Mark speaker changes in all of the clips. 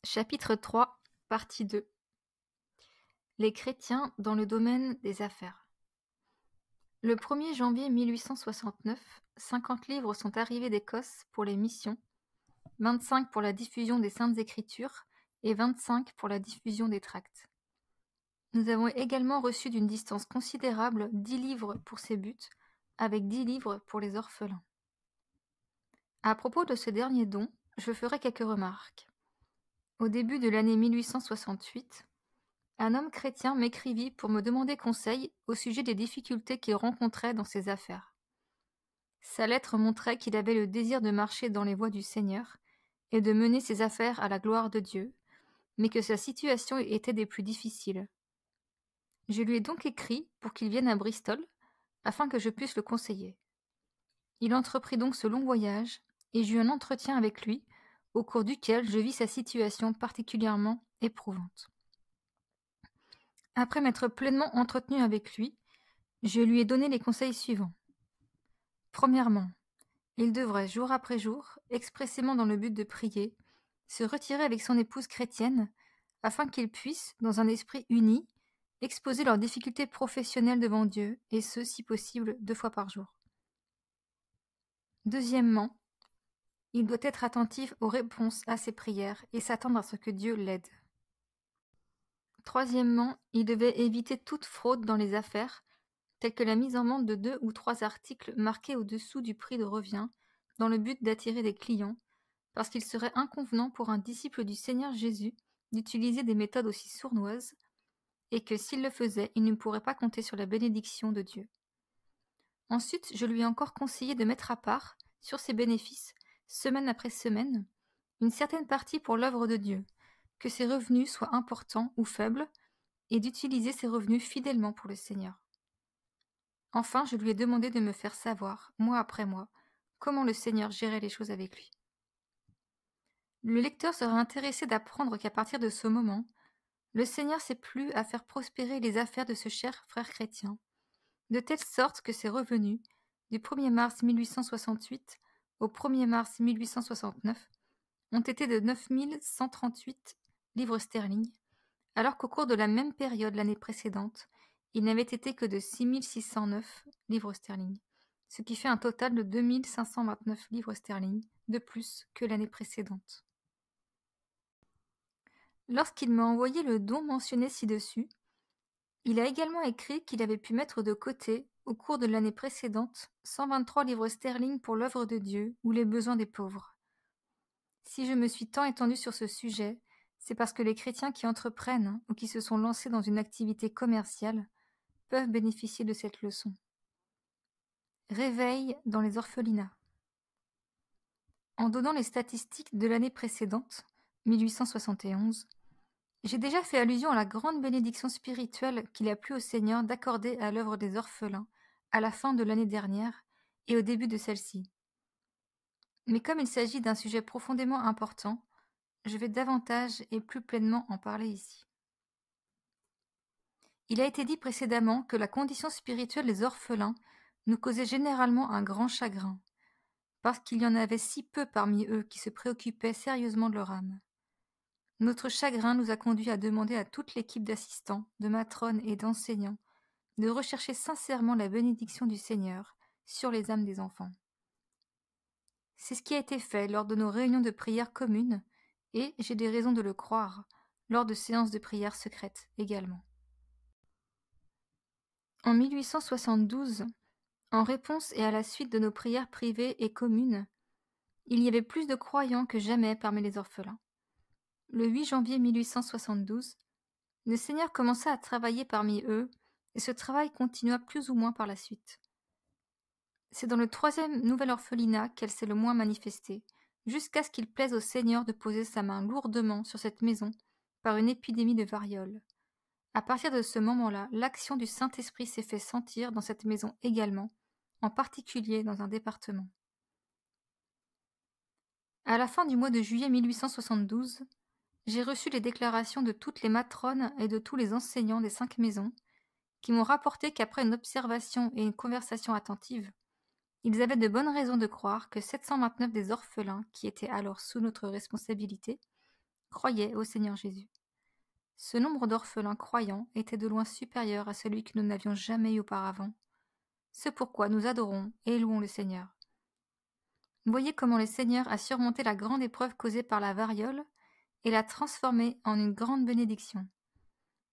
Speaker 1: Chapitre 3, partie 2. Les chrétiens dans le domaine des affaires. Le 1er janvier 1869, 50 livres sont arrivés d'Écosse pour les missions, 25 pour la diffusion des Saintes Écritures et 25 pour la diffusion des tracts. Nous avons également reçu d'une distance considérable 10 livres pour ces buts, avec 10 livres pour les orphelins. À propos de ce dernier don, je ferai quelques remarques. Au début de l'année 1868, un homme chrétien m'écrivit pour me demander conseil au sujet des difficultés qu'il rencontrait dans ses affaires. Sa lettre montrait qu'il avait le désir de marcher dans les voies du Seigneur et de mener ses affaires à la gloire de Dieu, mais que sa situation était des plus difficiles. Je lui ai donc écrit pour qu'il vienne à Bristol, afin que je puisse le conseiller. Il entreprit donc ce long voyage, et j'eus un entretien avec lui, au cours duquel je vis sa situation particulièrement éprouvante. Après m'être pleinement entretenu avec lui, je lui ai donné les conseils suivants. Premièrement, il devrait, jour après jour, expressément dans le but de prier, se retirer avec son épouse chrétienne, afin qu'ils puissent, dans un esprit uni, exposer leurs difficultés professionnelles devant Dieu, et ce, si possible, 2 fois par jour. Deuxièmement, il doit être attentif aux réponses à ses prières et s'attendre à ce que Dieu l'aide. Troisièmement, il devait éviter toute fraude dans les affaires, telle que la mise en vente de 2 ou 3 articles marqués au-dessous du prix de revient, dans le but d'attirer des clients, parce qu'il serait inconvenant pour un disciple du Seigneur Jésus d'utiliser des méthodes aussi sournoises, et que s'il le faisait, il ne pourrait pas compter sur la bénédiction de Dieu. Ensuite, je lui ai encore conseillé de mettre à part, sur ses bénéfices, semaine après semaine, une certaine partie pour l'œuvre de Dieu, que ses revenus soient importants ou faibles, et d'utiliser ses revenus fidèlement pour le Seigneur. Enfin, je lui ai demandé de me faire savoir, mois après mois, comment le Seigneur gérait les choses avec lui. Le lecteur sera intéressé d'apprendre qu'à partir de ce moment, le Seigneur s'est plu à faire prospérer les affaires de ce cher frère chrétien, de telle sorte que ses revenus, du 1er mars 1868 au 1er mars 1869, ont été de 9 138 livres sterling, alors qu'au cours de la même période l'année précédente, il n'avait été que de 6 609 livres sterling, ce qui fait un total de 2 529 livres sterling de plus que l'année précédente. Lorsqu'il m'a envoyé le don mentionné ci-dessus, il a également écrit qu'il avait pu mettre de côté, au cours de l'année précédente, 123 livres sterling pour l'œuvre de Dieu ou les besoins des pauvres. Si je me suis tant étendue sur ce sujet, c'est parce que les chrétiens qui entreprennent ou qui se sont lancés dans une activité commerciale peuvent bénéficier de cette leçon. Réveil dans les orphelinats. En donnant les statistiques de l'année précédente, 1871, j'ai déjà fait allusion à la grande bénédiction spirituelle qu'il a plu au Seigneur d'accorder à l'œuvre des orphelins à la fin de l'année dernière et au début de celle-ci. Mais comme il s'agit d'un sujet profondément important, je vais davantage et plus pleinement en parler ici. Il a été dit précédemment que la condition spirituelle des orphelins nous causait généralement un grand chagrin, parce qu'il y en avait si peu parmi eux qui se préoccupaient sérieusement de leur âme. Notre chagrin nous a conduit à demander à toute l'équipe d'assistants, de matrones et d'enseignants de rechercher sincèrement la bénédiction du Seigneur sur les âmes des enfants. C'est ce qui a été fait lors de nos réunions de prière communes et, j'ai des raisons de le croire, lors de séances de prière secrètes également. En 1872, en réponse et à la suite de nos prières privées et communes, il y avait plus de croyants que jamais parmi les orphelins. Le 8 janvier 1872, le Seigneur commença à travailler parmi eux, et ce travail continua plus ou moins par la suite. C'est dans le 3e nouvel orphelinat qu'elle s'est le moins manifestée, jusqu'à ce qu'il plaise au Seigneur de poser sa main lourdement sur cette maison par une épidémie de variole. À partir de ce moment-là, l'action du Saint-Esprit s'est fait sentir dans cette maison également, en particulier dans un département. À la fin du mois de juillet 1872, j'ai reçu les déclarations de toutes les matrones et de tous les enseignants des 5 maisons, qui m'ont rapporté qu'après une observation et une conversation attentive, ils avaient de bonnes raisons de croire que 729 des orphelins qui étaient alors sous notre responsabilité croyaient au Seigneur Jésus. Ce nombre d'orphelins croyants était de loin supérieur à celui que nous n'avions jamais eu auparavant. C'est pourquoi nous adorons et louons le Seigneur. Voyez comment le Seigneur a surmonté la grande épreuve causée par la variole et l'a transformée en une grande bénédiction.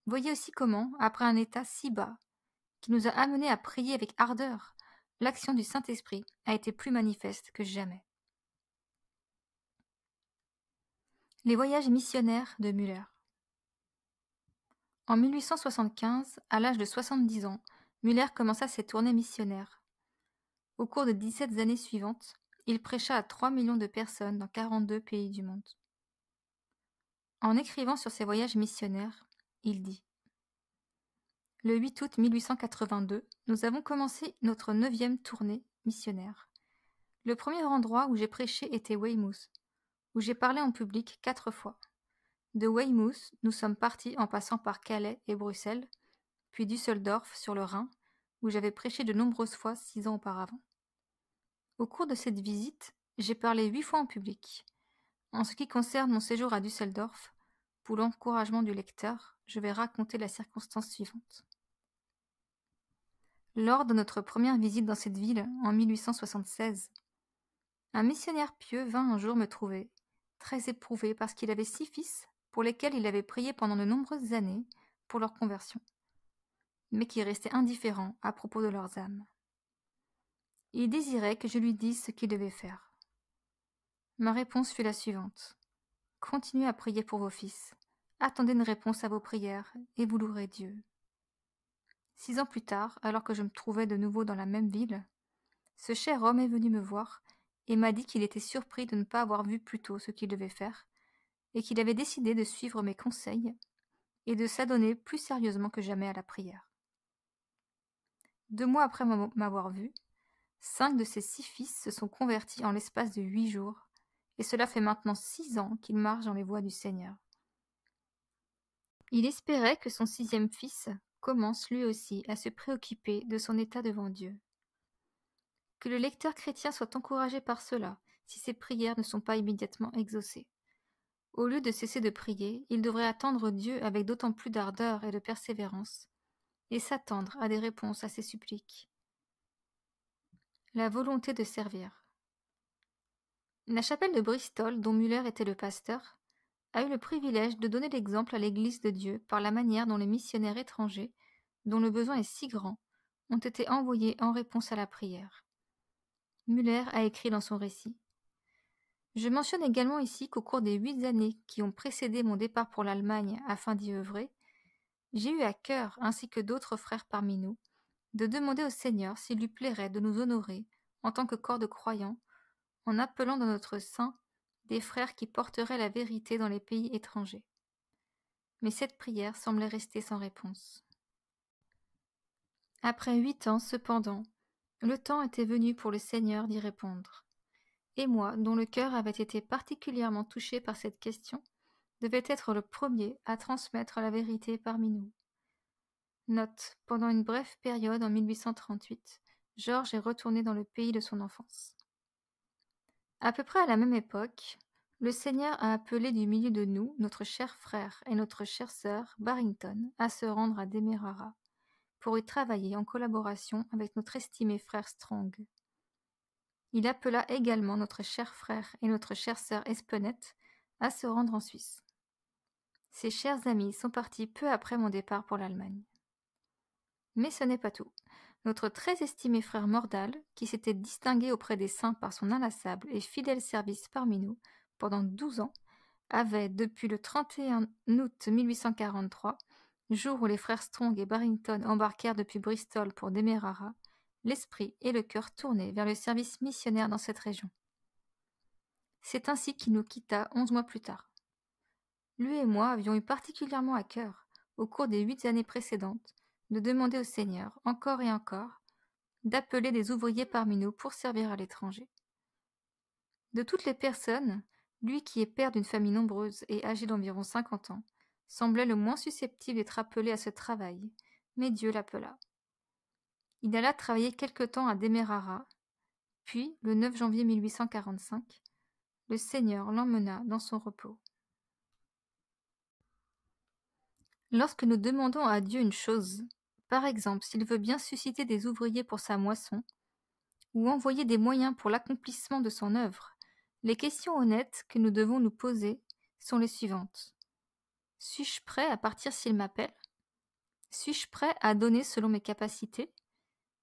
Speaker 1: Voyez aussi comment, après un état si bas, qui nous a amenés à prier avec ardeur, l'action du Saint-Esprit a été plus manifeste que jamais. Les voyages missionnaires de Müller. En 1875, à l'âge de 70 ans, Müller commença ses tournées missionnaires. Au cours des 17 années suivantes, il prêcha à 3 millions de personnes dans 42 pays du monde. En écrivant sur ses voyages missionnaires, il dit : Le 8 août 1882, nous avons commencé notre 9e tournée missionnaire. Le premier endroit où j'ai prêché était Weymouth, où j'ai parlé en public 4 fois. De Weymouth, nous sommes partis en passant par Calais et Bruxelles, puis Düsseldorf sur le Rhin, où j'avais prêché de nombreuses fois 6 ans auparavant. Au cours de cette visite, j'ai parlé 8 fois en public. En ce qui concerne mon séjour à Düsseldorf, pour l'encouragement du lecteur, je vais raconter la circonstance suivante. Lors de notre première visite dans cette ville, en 1876, un missionnaire pieux vint un jour me trouver, très éprouvé parce qu'il avait 6 fils pour lesquels il avait prié pendant de nombreuses années pour leur conversion, mais qui restaient indifférents à propos de leurs âmes. Il désirait que je lui dise ce qu'il devait faire. Ma réponse fut la suivante. Continuez à prier pour vos fils. Attendez une réponse à vos prières et vous louerez Dieu. 6 ans plus tard, alors que je me trouvais de nouveau dans la même ville, ce cher homme est venu me voir et m'a dit qu'il était surpris de ne pas avoir vu plus tôt ce qu'il devait faire et qu'il avait décidé de suivre mes conseils et de s'adonner plus sérieusement que jamais à la prière. 2 mois après m'avoir vu, 5 de ses 6 fils se sont convertis en l'espace de 8 jours, et cela fait maintenant 6 ans qu'il marche dans les voies du Seigneur. Il espérait que son 6e fils commence lui aussi à se préoccuper de son état devant Dieu. Que le lecteur chrétien soit encouragé par cela, si ses prières ne sont pas immédiatement exaucées. Au lieu de cesser de prier, il devrait attendre Dieu avec d'autant plus d'ardeur et de persévérance, et s'attendre à des réponses à ses suppliques. La volonté de servir. La chapelle de Bristol, dont Müller était le pasteur, a eu le privilège de donner l'exemple à l'Église de Dieu par la manière dont les missionnaires étrangers, dont le besoin est si grand, ont été envoyés en réponse à la prière. Müller a écrit dans son récit. Je mentionne également ici qu'au cours des 8 années qui ont précédé mon départ pour l'Allemagne afin d'y œuvrer, j'ai eu à cœur, ainsi que d'autres frères parmi nous, de demander au Seigneur s'il lui plairait de nous honorer, en tant que corps de croyants, en appelant dans notre sein des frères qui porteraient la vérité dans les pays étrangers. Mais cette prière semblait rester sans réponse. Après 8 ans, cependant, le temps était venu pour le Seigneur d'y répondre. Et moi, dont le cœur avait été particulièrement touché par cette question, devait être le premier à transmettre la vérité parmi nous. Note, pendant une brève période en 1838, Georges est retourné dans le pays de son enfance. À peu près à la même époque, le Seigneur a appelé du milieu de nous notre cher frère et notre chère sœur Barrington à se rendre à Demerara pour y travailler en collaboration avec notre estimé frère Strong. Il appela également notre cher frère et notre chère sœur Espenette à se rendre en Suisse. Ces chers amis sont partis peu après mon départ pour l'Allemagne. Mais ce n'est pas tout. Notre très estimé frère Mordal, qui s'était distingué auprès des saints par son inlassable et fidèle service parmi nous pendant 12 ans, avait, depuis le 31 août 1843, jour où les frères Strong et Barrington embarquèrent depuis Bristol pour Demerara, l'esprit et le cœur tournés vers le service missionnaire dans cette région. C'est ainsi qu'il nous quitta 11 mois plus tard. Lui et moi avions eu particulièrement à cœur, au cours des 8 années précédentes, de demander au Seigneur, encore et encore, d'appeler des ouvriers parmi nous pour servir à l'étranger. De toutes les personnes, lui qui est père d'une famille nombreuse et âgé d'environ 50 ans, semblait le moins susceptible d'être appelé à ce travail, mais Dieu l'appela. Il alla travailler quelque temps à Demerara, puis, le 9 janvier 1845, le Seigneur l'emmena dans son repos. Lorsque nous demandons à Dieu une chose, par exemple s'il veut bien susciter des ouvriers pour sa moisson, ou envoyer des moyens pour l'accomplissement de son œuvre, les questions honnêtes que nous devons nous poser sont les suivantes. Suis-je prêt à partir s'il m'appelle? Suis-je prêt à donner selon mes capacités?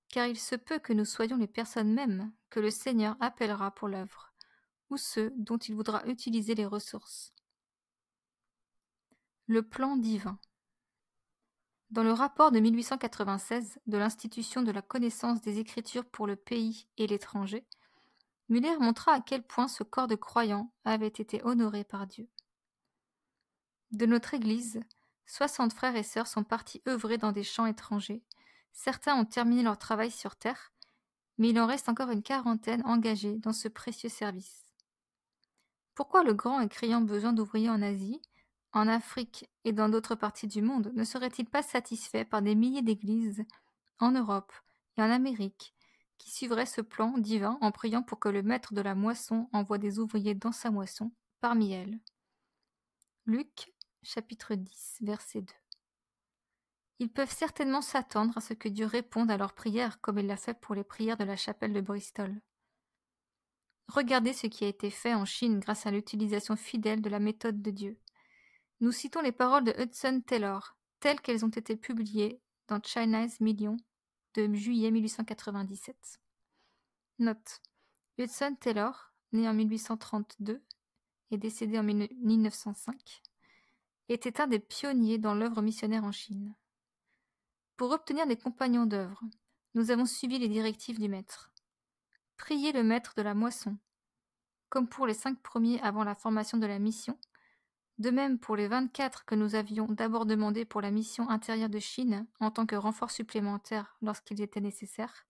Speaker 1: Car il se peut que nous soyons les personnes mêmes que le Seigneur appellera pour l'œuvre, ou ceux dont il voudra utiliser les ressources. Le plan divin. Dans le rapport de 1896 de l'Institution de la connaissance des Écritures pour le pays et l'étranger, Muller montra à quel point ce corps de croyants avait été honoré par Dieu. De notre Église, 60 frères et sœurs sont partis œuvrer dans des champs étrangers. Certains ont terminé leur travail sur terre, mais il en reste encore une quarantaine engagés dans ce précieux service. Pourquoi le grand et criant besoin d'ouvriers en Asie, en Afrique et dans d'autres parties du monde ne serait-il pas satisfait par des milliers d'églises en Europe et en Amérique qui suivraient ce plan divin en priant pour que le maître de la moisson envoie des ouvriers dans sa moisson parmi elles? Luc, chapitre 10, verset 2. Ils peuvent certainement s'attendre à ce que Dieu réponde à leurs prières comme il l'a fait pour les prières de la chapelle de Bristol. Regardez ce qui a été fait en Chine grâce à l'utilisation fidèle de la méthode de Dieu. Nous citons les paroles de Hudson Taylor, telles qu'elles ont été publiées dans China's Million de juillet 1897. Note. Hudson Taylor, né en 1832 et décédé en 1905, était un des pionniers dans l'œuvre missionnaire en Chine. Pour obtenir des compagnons d'œuvre, nous avons suivi les directives du maître. Priez le maître de la moisson, comme pour les 5 premiers avant la formation de la mission, de même pour les 24 que nous avions d'abord demandé pour la mission intérieure de Chine en tant que renfort supplémentaire lorsqu'il était nécessaire,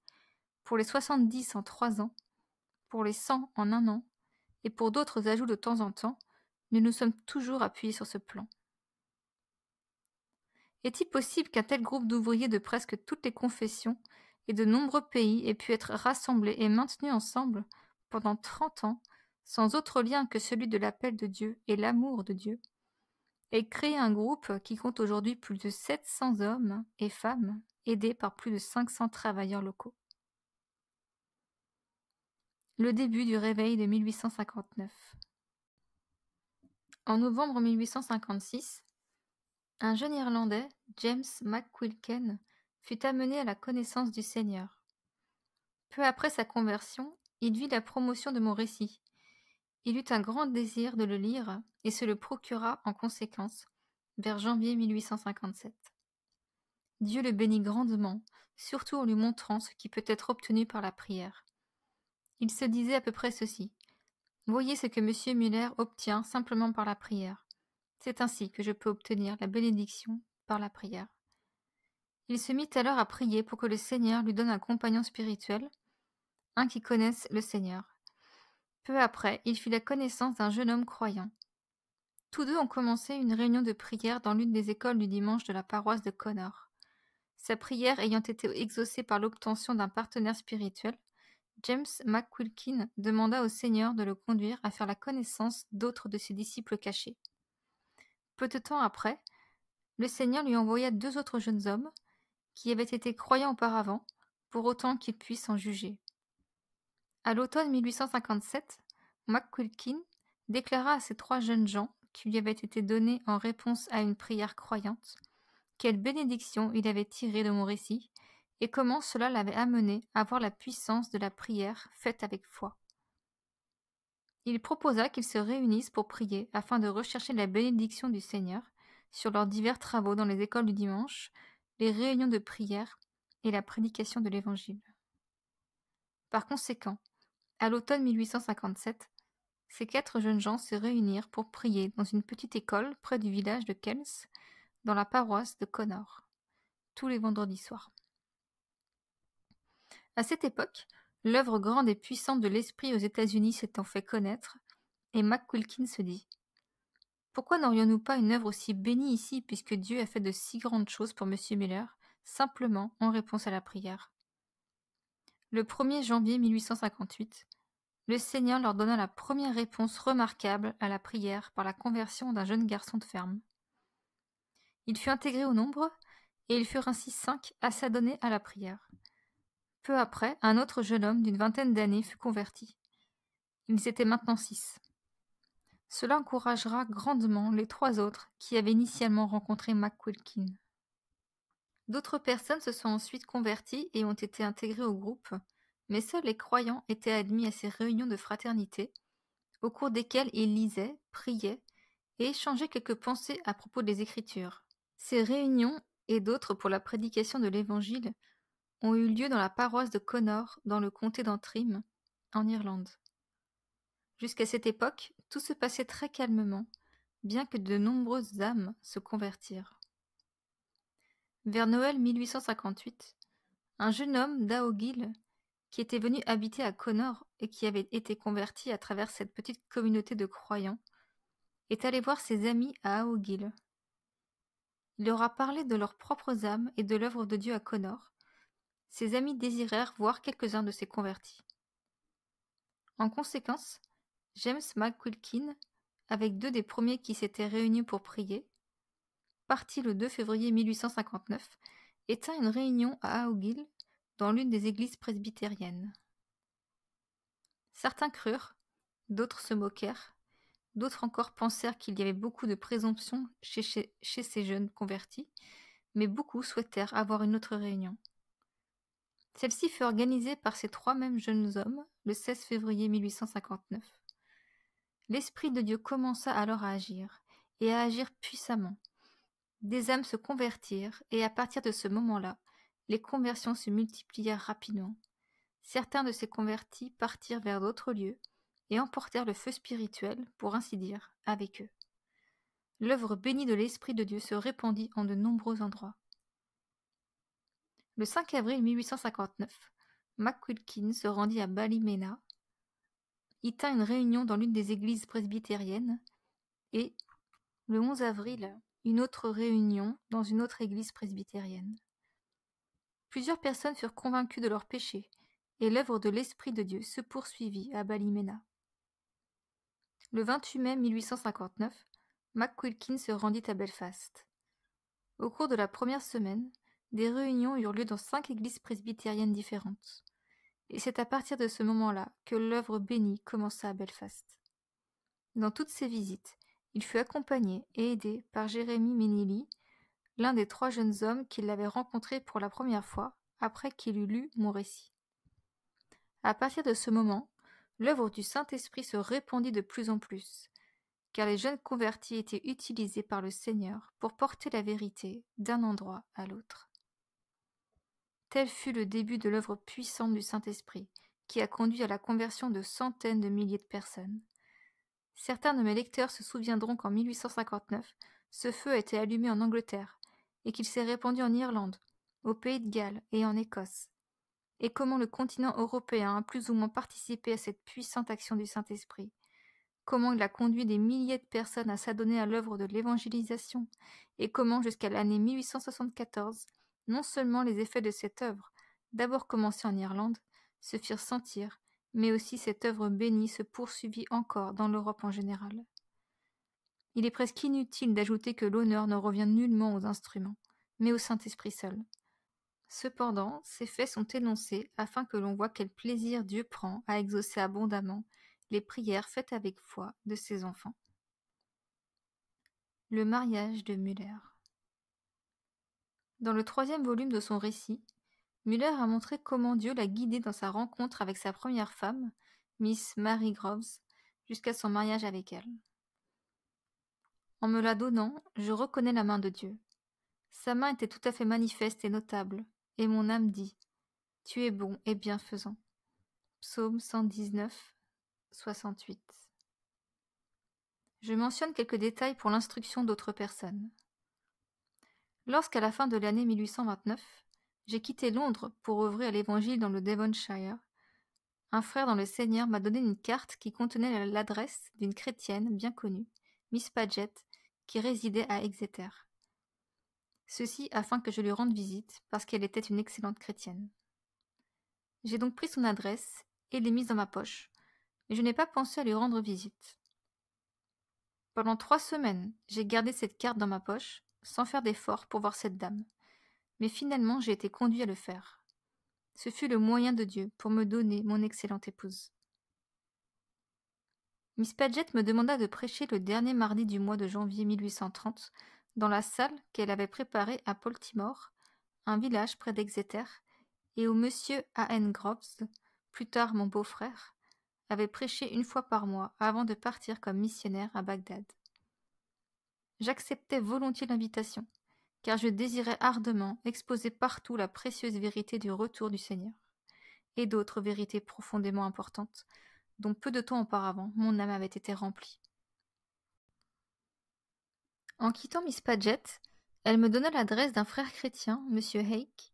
Speaker 1: pour les 70 en 3 ans, pour les 100 en 1 an, et pour d'autres ajouts de temps en temps, nous nous sommes toujours appuyés sur ce plan. Est-il possible qu'un tel groupe d'ouvriers de presque toutes les confessions et de nombreux pays ait pu être rassemblés et maintenus ensemble pendant 30 ans, sans autre lien que celui de l'appel de Dieu et l'amour de Dieu, et créer un groupe qui compte aujourd'hui plus de 700 hommes et femmes, aidés par plus de 500 travailleurs locaux? Le début du réveil de 1859. En novembre 1856, un jeune Irlandais, James McQuilken, fut amené à la connaissance du Seigneur. Peu après sa conversion, il vit la promotion de mon récit. Il eut un grand désir de le lire et se le procura en conséquence, vers janvier 1857. Dieu le bénit grandement, surtout en lui montrant ce qui peut être obtenu par la prière. Il se disait à peu près ceci. Voyez ce que M. Muller obtient simplement par la prière. C'est ainsi que je peux obtenir la bénédiction par la prière. Il se mit alors à prier pour que le Seigneur lui donne un compagnon spirituel, un qui connaisse le Seigneur. Peu après, il fit la connaissance d'un jeune homme croyant. Tous deux ont commencé une réunion de prière dans l'une des écoles du dimanche de la paroisse de Connor. Sa prière ayant été exaucée par l'obtention d'un partenaire spirituel, James McQuilkin demanda au Seigneur de le conduire à faire la connaissance d'autres de ses disciples cachés. Peu de temps après, le Seigneur lui envoya 2 autres jeunes hommes, qui avaient été croyants auparavant, pour autant qu'ils puissent en juger. À l'automne 1857, McQuilkin déclara à ces 3 jeunes gens qui lui avaient été donnés en réponse à une prière croyante, quelle bénédiction il avait tirée de mon récit, et comment cela l'avait amené à voir la puissance de la prière faite avec foi. Il proposa qu'ils se réunissent pour prier afin de rechercher la bénédiction du Seigneur sur leurs divers travaux dans les écoles du dimanche, les réunions de prière et la prédication de l'Évangile. Par conséquent, à l'automne 1857, ces 4 jeunes gens se réunirent pour prier dans une petite école près du village de Kells, dans la paroisse de Connor, tous les vendredis soirs. À cette époque, l'œuvre grande et puissante de l'Esprit aux États-Unis s'étant fait connaître, et McQuilkin se dit: pourquoi n'aurions-nous pas une œuvre aussi bénie ici, puisque Dieu a fait de si grandes choses pour M. Miller, simplement en réponse à la prière? Le 1er janvier 1858, le Seigneur leur donna la première réponse remarquable à la prière par la conversion d'un jeune garçon de ferme. Il fut intégré au nombre, et ils furent ainsi 5 à s'adonner à la prière. Peu après, un autre jeune homme d'une vingtaine d'années fut converti. Ils étaient maintenant 6. Cela encouragera grandement les 3 autres qui avaient initialement rencontré McQuilkin. D'autres personnes se sont ensuite converties et ont été intégrées au groupe, mais seuls les croyants étaient admis à ces réunions de fraternité, au cours desquelles ils lisaient, priaient et échangeaient quelques pensées à propos des Écritures. Ces réunions, et d'autres pour la prédication de l'Évangile, ont eu lieu dans la paroisse de Connor, dans le comté d'Antrim, en Irlande. Jusqu'à cette époque, tout se passait très calmement, bien que de nombreuses âmes se convertirent. Vers Noël 1858, un jeune homme d'Aogill, qui était venu habiter à Connor et qui avait été converti à travers cette petite communauté de croyants, est allé voir ses amis à Aogill. Il leur a parlé de leurs propres âmes et de l'œuvre de Dieu à Connor. Ses amis désirèrent voir quelques-uns de ces convertis. En conséquence, James McQuilkin, avec 2 des premiers qui s'étaient réunis pour prier, parti le 2 février 1859, et tint une réunion à Aogill, dans l'une des églises presbytériennes. Certains crurent, d'autres se moquèrent, d'autres encore pensèrent qu'il y avait beaucoup de présomption chez ces jeunes convertis, mais beaucoup souhaitèrent avoir une autre réunion. Celle-ci fut organisée par ces 3 mêmes jeunes hommes le 16 février 1859. L'Esprit de Dieu commença alors à agir, et à agir puissamment. Des âmes se convertirent, et à partir de ce moment-là, les conversions se multiplièrent rapidement. Certains de ces convertis partirent vers d'autres lieux, et emportèrent le feu spirituel, pour ainsi dire, avec eux. L'œuvre bénie de l'Esprit de Dieu se répandit en de nombreux endroits. Le 5 avril 1859, McQuilkin se rendit à Ballymena, y tint une réunion dans l'une des églises presbytériennes, et, le 11 avril, une autre réunion dans une autre église presbytérienne. Plusieurs personnes furent convaincues de leurs péchés, et l'œuvre de l'Esprit de Dieu se poursuivit à Ballymena. Le 28 mai 1859, McQuilkin se rendit à Belfast. Au cours de la première semaine, des réunions eurent lieu dans 5 églises presbytériennes différentes, et c'est à partir de ce moment-là que l'œuvre bénie commença à Belfast. Dans toutes ces visites, il fut accompagné et aidé par Jérémie Menili, l'un des 3 jeunes hommes qui l'avaient rencontré pour la première fois après qu'il eut lu mon récit. À partir de ce moment, l'œuvre du Saint-Esprit se répandit de plus en plus, car les jeunes convertis étaient utilisés par le Seigneur pour porter la vérité d'un endroit à l'autre. Tel fut le début de l'œuvre puissante du Saint-Esprit, qui a conduit à la conversion de centaines de milliers de personnes. Certains de mes lecteurs se souviendront qu'en 1859, ce feu a été allumé en Angleterre, et qu'il s'est répandu en Irlande, au Pays de Galles et en Écosse, et comment le continent européen a plus ou moins participé à cette puissante action du Saint-Esprit, comment il a conduit des milliers de personnes à s'adonner à l'œuvre de l'évangélisation, et comment jusqu'à l'année 1874, non seulement les effets de cette œuvre, d'abord commencée en Irlande, se firent sentir, mais aussi cette œuvre bénie se poursuivit encore dans l'Europe en général. Il est presque inutile d'ajouter que l'honneur ne revient nullement aux instruments, mais au Saint-Esprit seul. Cependant, ces faits sont énoncés afin que l'on voie quel plaisir Dieu prend à exaucer abondamment les prières faites avec foi de ses enfants. Le mariage de Müller. Dans le 3e volume de son récit, Müller a montré comment Dieu l'a guidé dans sa rencontre avec sa première femme, Miss Mary Groves, jusqu'à son mariage avec elle. En me la donnant, je reconnais la main de Dieu. Sa main était tout à fait manifeste et notable, et mon âme dit « Tu es bon et bienfaisant ». Psaume 119, 68. Je mentionne quelques détails pour l'instruction d'autres personnes. Lorsqu'à la fin de l'année 1829, j'ai quitté Londres pour œuvrer à l'Évangile dans le Devonshire, un frère dans le Seigneur m'a donné une carte qui contenait l'adresse d'une chrétienne bien connue, Miss Paget, qui résidait à Exeter. Ceci afin que je lui rende visite, parce qu'elle était une excellente chrétienne. J'ai donc pris son adresse et l'ai mise dans ma poche, mais je n'ai pas pensé à lui rendre visite. Pendant 3 semaines, j'ai gardé cette carte dans ma poche, sans faire d'effort pour voir cette dame. Mais finalement, j'ai été conduit à le faire. Ce fut le moyen de Dieu pour me donner mon excellente épouse. Miss Paget me demanda de prêcher le dernier mardi du mois de janvier 1830 dans la salle qu'elle avait préparée à Poltimore, un village près d'Exeter, et où monsieur A.N. Groves, plus tard mon beau-frère, avait prêché une fois par mois avant de partir comme missionnaire à Bagdad. J'acceptais volontiers l'invitation, car je désirais ardemment exposer partout la précieuse vérité du retour du Seigneur, et d'autres vérités profondément importantes, dont peu de temps auparavant mon âme avait été remplie. En quittant Miss Paget, elle me donna l'adresse d'un frère chrétien, M. Hake,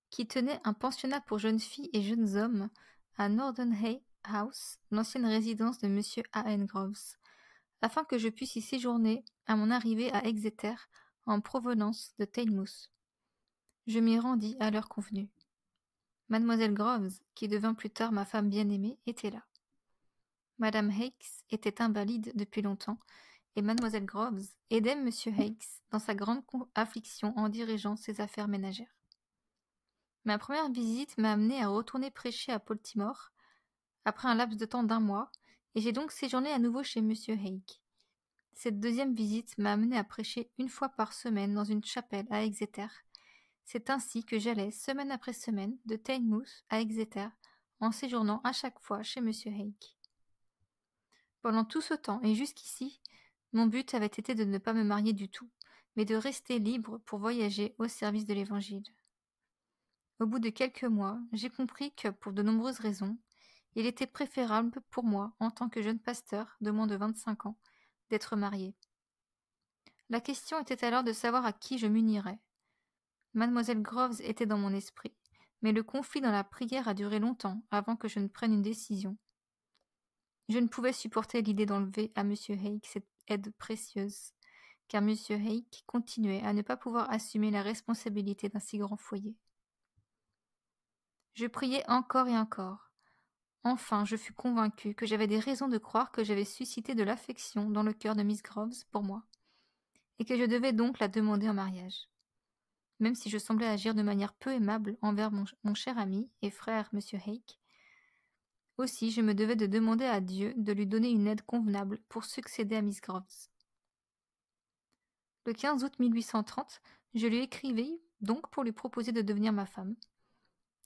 Speaker 1: qui tenait un pensionnat pour jeunes filles et jeunes hommes à Nordenhay House, l'ancienne résidence de M. A.N. Groves, afin que je puisse y séjourner à mon arrivée à Exeter en provenance de Teignmouth. Je m'y rendis à l'heure convenue. Mademoiselle Groves, qui devint plus tard ma femme bien-aimée, était là. Madame Hakes était invalide depuis longtemps, et Mademoiselle Groves aidait M. Hakes dans sa grande affliction en dirigeant ses affaires ménagères. Ma première visite m'a amené à retourner prêcher à Poltimore, après un laps de temps d'1 mois, et j'ai donc séjourné à nouveau chez M. Hake. Cette deuxième visite m'a amené à prêcher 1 fois par semaine dans une chapelle à Exeter. C'est ainsi que j'allais, semaine après semaine, de Teignmouth à Exeter, en séjournant à chaque fois chez M. Hake. Pendant tout ce temps, et jusqu'ici, mon but avait été de ne pas me marier du tout, mais de rester libre pour voyager au service de l'Évangile. Au bout de quelques mois, j'ai compris que, pour de nombreuses raisons, il était préférable pour moi, en tant que jeune pasteur de moins de 25 ans, d'être marié. La question était alors de savoir à qui je m'unirais. Mademoiselle Groves était dans mon esprit, mais le conflit dans la prière a duré longtemps avant que je ne prenne une décision. Je ne pouvais supporter l'idée d'enlever à M. Hake cette aide précieuse, car M. Hake continuait à ne pas pouvoir assumer la responsabilité d'un si grand foyer. Je priais encore et encore. Enfin, je fus convaincue que j'avais des raisons de croire que j'avais suscité de l'affection dans le cœur de Miss Groves pour moi, et que je devais donc la demander en mariage. Même si je semblais agir de manière peu aimable envers mon cher ami et frère M. Hake, aussi je me devais de demander à Dieu de lui donner une aide convenable pour succéder à Miss Groves. Le 15 août 1830, je lui écrivis donc pour lui proposer de devenir ma femme.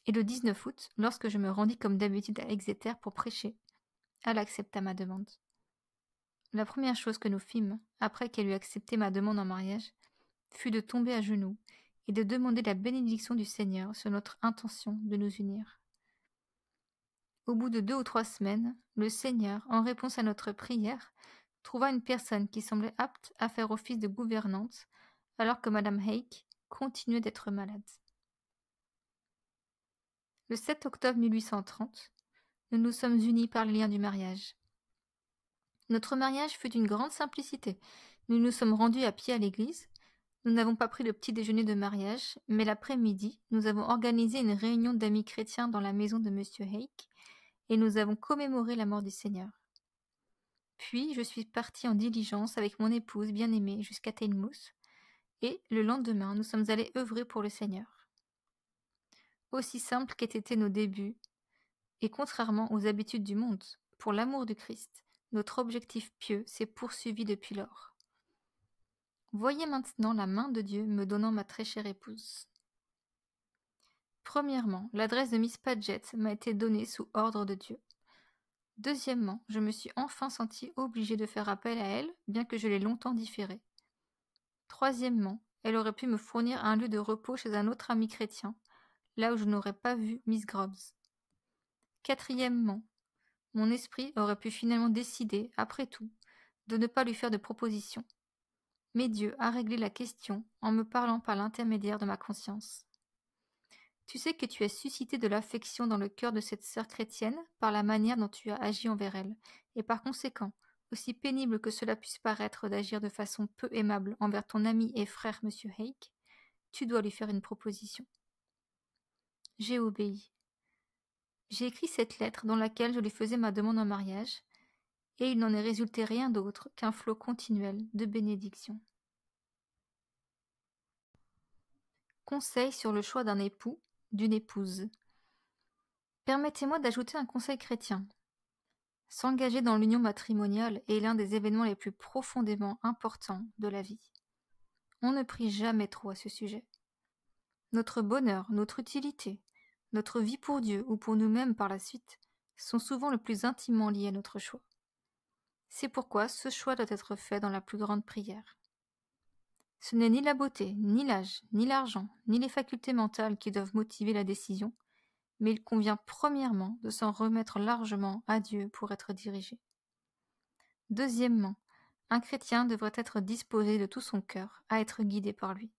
Speaker 1: Et le 19 août, lorsque je me rendis comme d'habitude à Exeter pour prêcher, elle accepta ma demande. La première chose que nous fîmes, après qu'elle eut accepté ma demande en mariage, fut de tomber à genoux et de demander la bénédiction du Seigneur sur notre intention de nous unir. Au bout de 2 ou 3 semaines, le Seigneur, en réponse à notre prière, trouva une personne qui semblait apte à faire office de gouvernante, alors que Madame Hake continuait d'être malade. Le 7 octobre 1830, nous nous sommes unis par le lien du mariage. Notre mariage fut d'une grande simplicité. Nous nous sommes rendus à pied à l'église. Nous n'avons pas pris le petit déjeuner de mariage, mais l'après-midi, nous avons organisé une réunion d'amis chrétiens dans la maison de M. Hake, et nous avons commémoré la mort du Seigneur. Puis, je suis partie en diligence avec mon épouse bien-aimée jusqu'à Teignmouth, et, le lendemain, nous sommes allés œuvrer pour le Seigneur. Aussi simples qu'aient été nos débuts, et contrairement aux habitudes du monde, pour l'amour du Christ, notre objectif pieux s'est poursuivi depuis lors. Voyez maintenant la main de Dieu me donnant ma très chère épouse. Premièrement, l'adresse de Miss Paget m'a été donnée sous ordre de Dieu. Deuxièmement, je me suis enfin sentie obligée de faire appel à elle, bien que je l'ai longtemps différé. Troisièmement, elle aurait pu me fournir un lieu de repos chez un autre ami chrétien, là où je n'aurais pas vu Miss Groves. Quatrièmement, mon esprit aurait pu finalement décider, après tout, de ne pas lui faire de proposition. Mais Dieu a réglé la question en me parlant par l'intermédiaire de ma conscience. Tu sais que tu as suscité de l'affection dans le cœur de cette sœur chrétienne par la manière dont tu as agi envers elle, et par conséquent, aussi pénible que cela puisse paraître d'agir de façon peu aimable envers ton ami et frère M. Hake, tu dois lui faire une proposition. J'ai obéi. J'ai écrit cette lettre dans laquelle je lui faisais ma demande en mariage, et il n'en est résulté rien d'autre qu'un flot continuel de bénédictions. conseils sur le choix d'un époux, d'une épouse. Permettez-moi d'ajouter un conseil chrétien. S'engager dans l'union matrimoniale est l'un des événements les plus profondément importants de la vie. On ne prie jamais trop à ce sujet. Notre bonheur, notre utilité, notre vie pour Dieu ou pour nous-mêmes par la suite sont souvent le plus intimement liés à notre choix. C'est pourquoi ce choix doit être fait dans la plus grande prière. Ce n'est ni la beauté, ni l'âge, ni l'argent, ni les facultés mentales qui doivent motiver la décision, mais il convient premièrement de s'en remettre largement à Dieu pour être dirigé. Deuxièmement, un chrétien devrait être disposé de tout son cœur à être guidé par lui.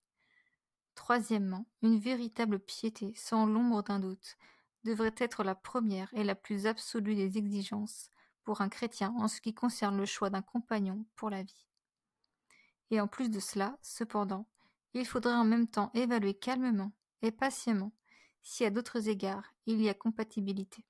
Speaker 1: Troisièmement, une véritable piété, sans l'ombre d'un doute, devrait être la première et la plus absolue des exigences pour un chrétien en ce qui concerne le choix d'un compagnon pour la vie. Et en plus de cela, cependant, il faudrait en même temps évaluer calmement et patiemment si à d'autres égards il y a compatibilité.